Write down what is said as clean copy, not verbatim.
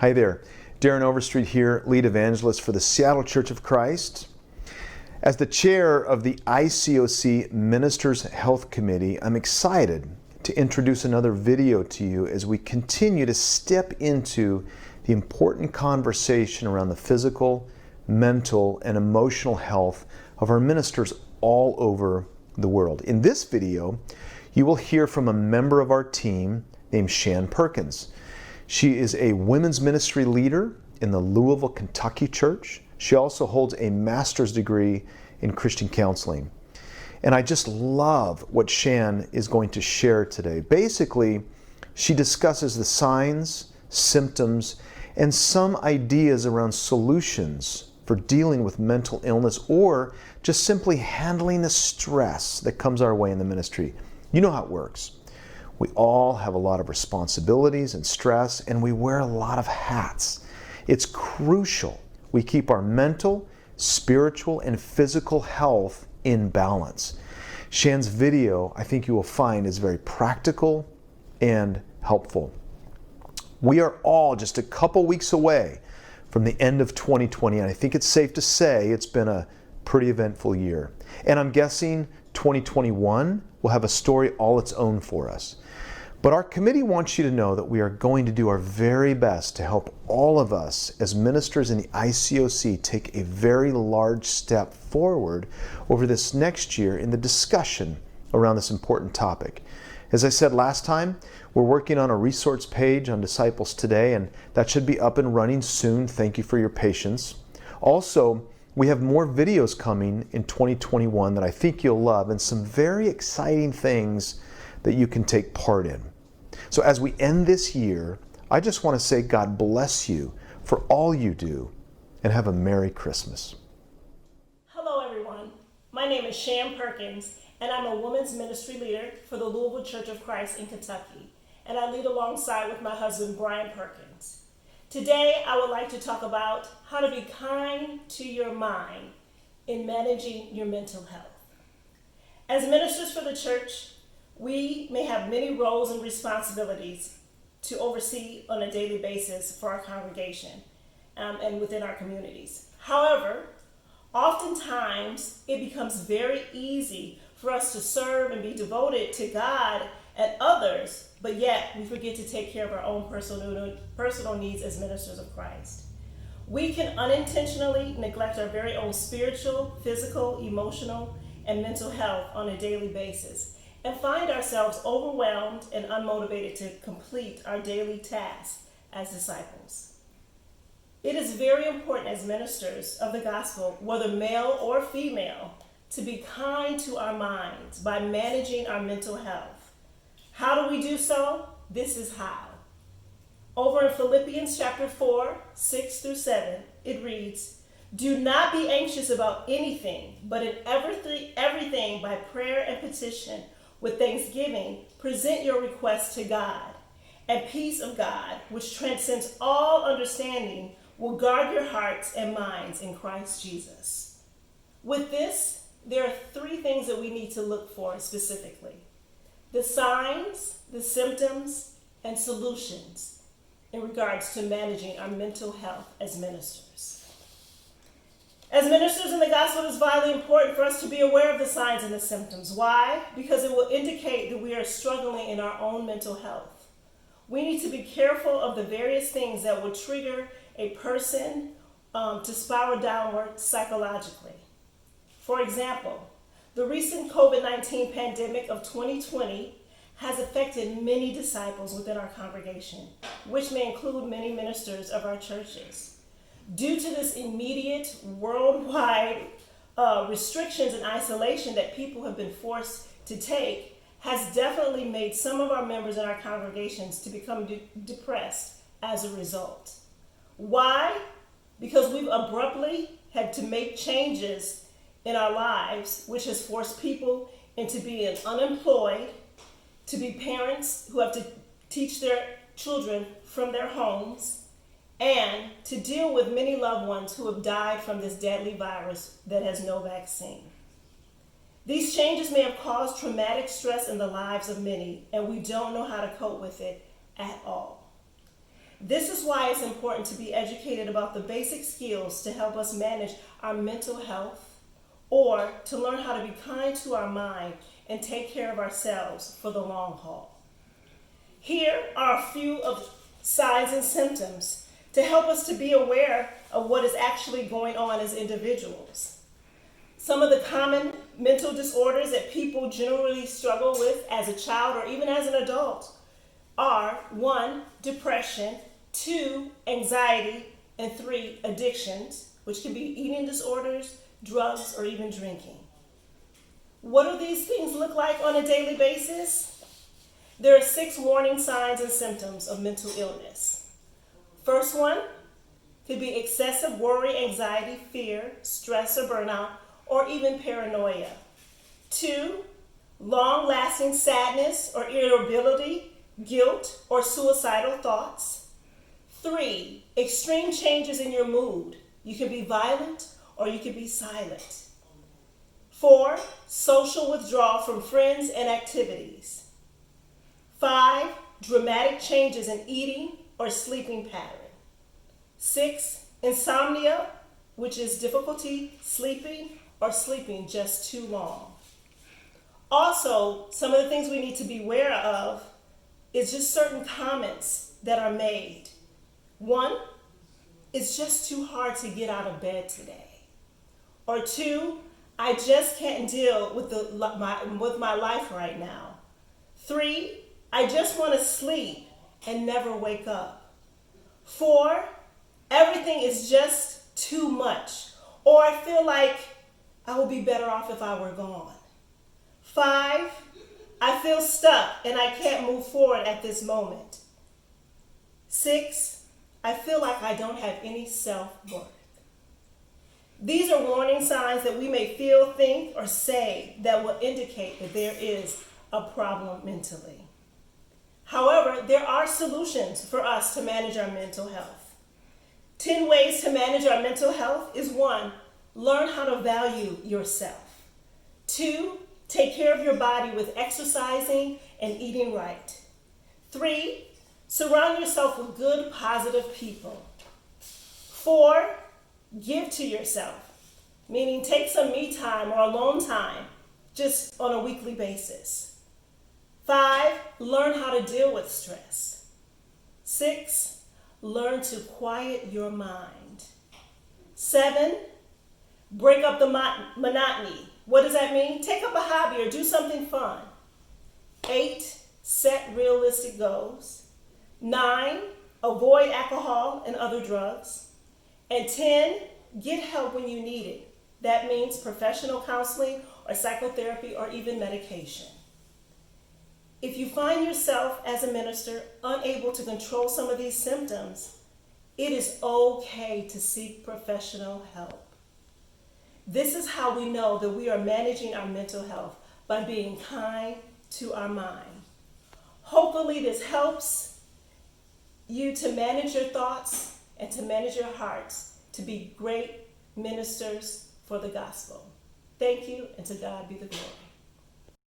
Hi there, Darren Overstreet here, lead evangelist for the Seattle Church of Christ. As the chair of the ICOC Ministers Health Committee, I'm excited to introduce another video to you as we continue to step into the important conversation around the physical, mental, and emotional health of our ministers all over the world. In this video, you will hear from a member of our team named Shann Perkins. She is a women's ministry leader in the Louisville, Kentucky church. She also holds a master's degree in Christian counseling. And I just love what Shann is going to share today. Basically, she discusses the signs, symptoms, and some ideas around solutions for dealing with mental illness or just simply handling the stress that comes our way in the ministry. You know how it works. We all have a lot of responsibilities and stress, and we wear a lot of hats. It's crucial we keep our mental, spiritual, and physical health in balance. Shann's video, I think you will find, is very practical and helpful. We are all just a couple weeks away from the end of 2020, and I think it's safe to say it's been a pretty eventful year. And I'm guessing 2021 will have a story all its own for us. But our committee wants you to know that we are going to do our very best to help all of us as ministers in the ICOC take a very large step forward over this next year in the discussion around this important topic. As I said last time, we're working on a resource page on Disciples Today, and that should be up and running soon. Thank you for your patience. Also, we have more videos coming in 2021 that I think you'll love, and some very exciting things that you can take part in. So as we end this year, I just want to say God bless you for all you do, and have a Merry Christmas. Hello everyone, my name is Sham Perkins, and I'm a women's ministry leader for the Louisville Church of Christ in Kentucky, and I lead alongside with my husband, Brian Perkins. Today, I would like to talk about how to be kind to your mind in managing your mental health. As ministers for the church, we may have many roles and responsibilities to oversee on a daily basis for our congregation and within our communities. However, oftentimes it becomes very easy for us to serve and be devoted to God and others, but yet we forget to take care of our own personal needs as ministers of Christ. We can unintentionally neglect our very own spiritual, physical, emotional, and mental health on a daily basis, and find ourselves overwhelmed and unmotivated to complete our daily tasks as disciples. It is very important as ministers of the gospel, whether male or female, to be kind to our minds by managing our mental health. How do we do so? This is how. Over in Philippians chapter 4, 6 through 7, it reads, "Do not be anxious about anything, but in everything by prayer and petition, with thanksgiving, present your requests to God, and peace of God, which transcends all understanding, will guard your hearts and minds in Christ Jesus." With this, there are three things that we need to look for specifically: the signs, the symptoms, and solutions in regards to managing our mental health as ministers. As ministers in the gospel, it is vitally important for us to be aware of the signs and the symptoms. Why? Because it will indicate that we are struggling in our own mental health. We need to be careful of the various things that will trigger a person to spiral downward psychologically. For example, the recent COVID-19 pandemic of 2020 has affected many disciples within our congregation, which may include many ministers of our churches. Due to this immediate worldwide restrictions and isolation that people have been forced to take, has definitely made some of our members in our congregations to become depressed as a result. Why? Because we've abruptly had to make changes in our lives, which has forced people into being unemployed, to be parents who have to teach their children from their homes, and to deal with many loved ones who have died from this deadly virus that has no vaccine. These changes may have caused traumatic stress in the lives of many, and we don't know how to cope with it at all. This is why it's important to be educated about the basic skills to help us manage our mental health, or to learn how to be kind to our mind and take care of ourselves for the long haul. Here are a few of signs and symptoms to help us to be aware of what is actually going on as individuals. Some of the common mental disorders that people generally struggle with as a child or even as an adult are 1, depression, 2, anxiety, and 3, addictions, which can be eating disorders, drugs, or even drinking. What do these things look like on a daily basis? There are 6 warning signs and symptoms of mental illness. First one could be excessive worry, anxiety, fear, stress or burnout, or even paranoia. 2, long-lasting sadness or irritability, guilt, or suicidal thoughts. 3, extreme changes in your mood. You can be violent or you can be silent. 4, social withdrawal from friends and activities. 5, dramatic changes in eating or sleeping pattern. 6, insomnia, which is difficulty sleeping or sleeping just too long. Also, some of the things we need to be aware of is just certain comments that are made. 1, it's just too hard to get out of bed today. Or 2, I just can't deal with my life right now. 3, I just want to sleep and never wake up. 4, everything is just too much, or I feel like I would be better off if I were gone. 5, I feel stuck and I can't move forward at this moment. 6, I feel like I don't have any self-worth. These are warning signs that we may feel, think, or say that will indicate that there is a problem mentally. However, there are solutions for us to manage our mental health. 10 ways to manage our mental health is 1, learn how to value yourself. 2, take care of your body with exercising and eating right. 3, surround yourself with good, positive people. 4, give to yourself, meaning take some me time or alone time just on a weekly basis. 5, learn how to deal with stress. 6, learn to quiet your mind. 7, break up the monotony. What does that mean? Take up a hobby or do something fun. 8, set realistic goals. 9, avoid alcohol and other drugs. And 10, get help when you need it. That means professional counseling or psychotherapy or even medication. If you find yourself as a minister unable to control some of these symptoms, it is okay to seek professional help. This is how we know that we are managing our mental health, by being kind to our mind. Hopefully this helps you to manage your thoughts and to manage your hearts to be great ministers for the gospel. Thank you, and to God be the glory.